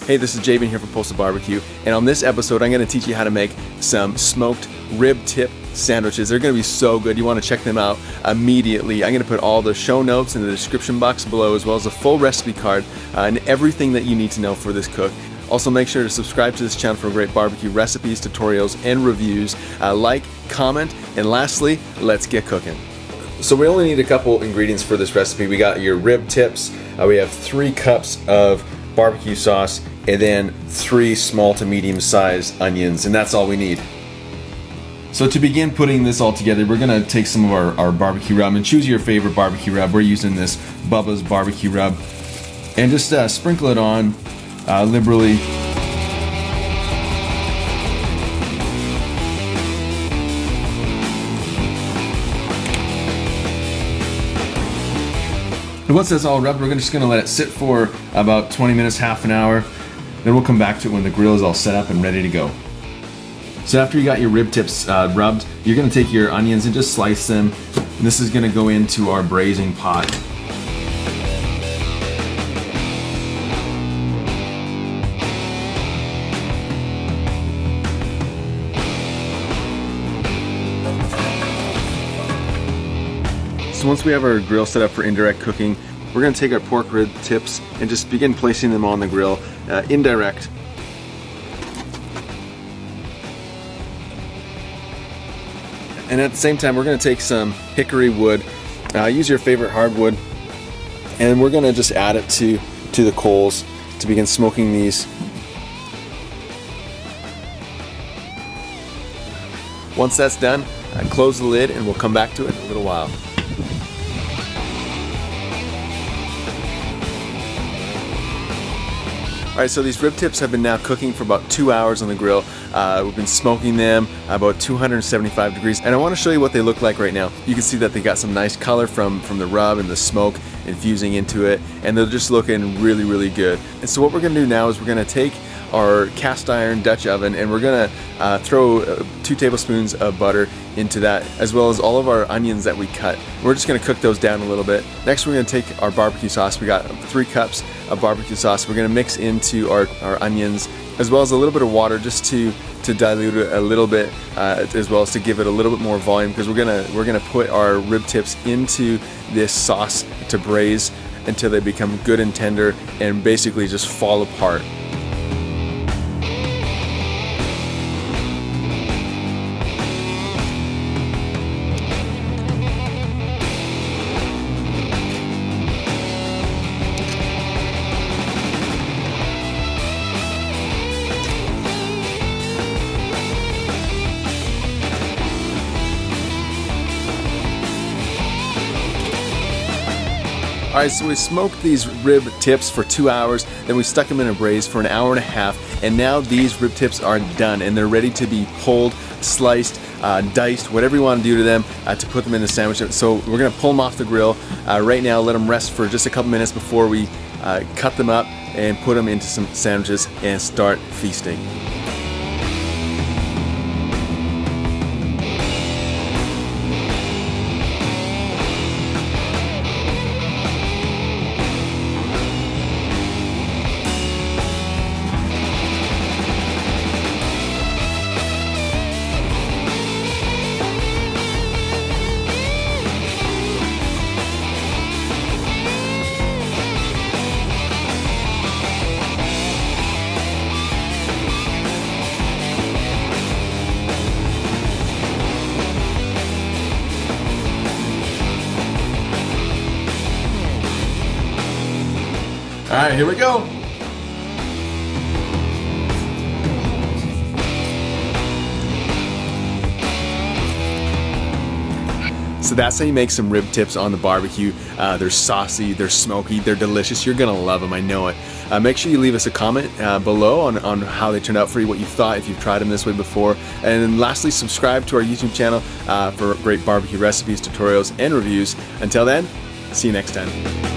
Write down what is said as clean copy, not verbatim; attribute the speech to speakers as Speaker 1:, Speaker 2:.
Speaker 1: Hey, this is Javen here from Postal Barbecue, and on this episode I'm going to teach you how to make some smoked rib tip sandwiches. They're going to be so good. You want to check them out immediately. I'm going to put all the show notes in the description box below, as well as a full recipe card and everything that you need to know for this cook. Also, make sure to subscribe to this channel for great barbecue recipes, tutorials, and reviews. Like, comment, and lastly, let's get cooking. So we only need a couple ingredients for this recipe. We got your rib tips. We have 3 cups of barbecue sauce, and then 3 small to medium sized onions, and that's all we need. So to begin putting this all together, we're going to take some of our barbecue rub, and choose your favorite barbecue rub. We're using this Bubba's barbecue rub, and just sprinkle it on liberally. And once that's all rubbed, we're just going to let it sit for about 20 minutes, half an hour. Then we'll come back to it when the grill is all set up and ready to go. So after you got your rib tips rubbed, you're going to take your onions and just slice them. And this is going to go into our braising pot. So once we have our grill set up for indirect cooking, we're going to take our pork rib tips and just begin placing them on the grill, indirect. And at the same time, we're going to take some hickory wood, use your favorite hardwood, and we're going to just add it to the coals to begin smoking these. Once that's done, close the lid and we'll come back to it in a little while. Alright, so these rib tips have been now cooking for about 2 hours on the grill. We've been smoking them about 275 degrees, and I want to show you what they look like right now. You can see that they got some nice color from the rub and the smoke infusing into it, and they're just looking really, really good. And so what we're going to do now is we're going to take our cast iron Dutch oven, and we're going to throw 2 tablespoons of butter into that, as well as all of our onions that we cut. We're just going to cook those down a little bit. Next, we're going to take our barbecue sauce. We got 3 cups of barbecue sauce. We're going to mix into our onions, as well as a little bit of water, just to dilute it a little bit, as well as to give it a little bit more volume, because we're gonna put our rib tips into this sauce to braise until they become good and tender and basically just fall apart. Alright, so we smoked these rib tips for 2 hours, then we stuck them in a braise for an hour and a half, and now these rib tips are done and they're ready to be pulled, sliced, diced, whatever you want to do to them to put them in a sandwich. So we're going to pull them off the grill right now, let them rest for just a couple minutes before we cut them up and put them into some sandwiches and start feasting. Alright, here we go. So that's how you make some rib tips on the barbecue. They're saucy, they're smoky, they're delicious. You're gonna love them, I know it. Make sure you leave us a comment below on how they turned out for you, what you thought, if you've tried them this way before. And then lastly, subscribe to our YouTube channel for great barbecue recipes, tutorials, and reviews. Until then, see you next time.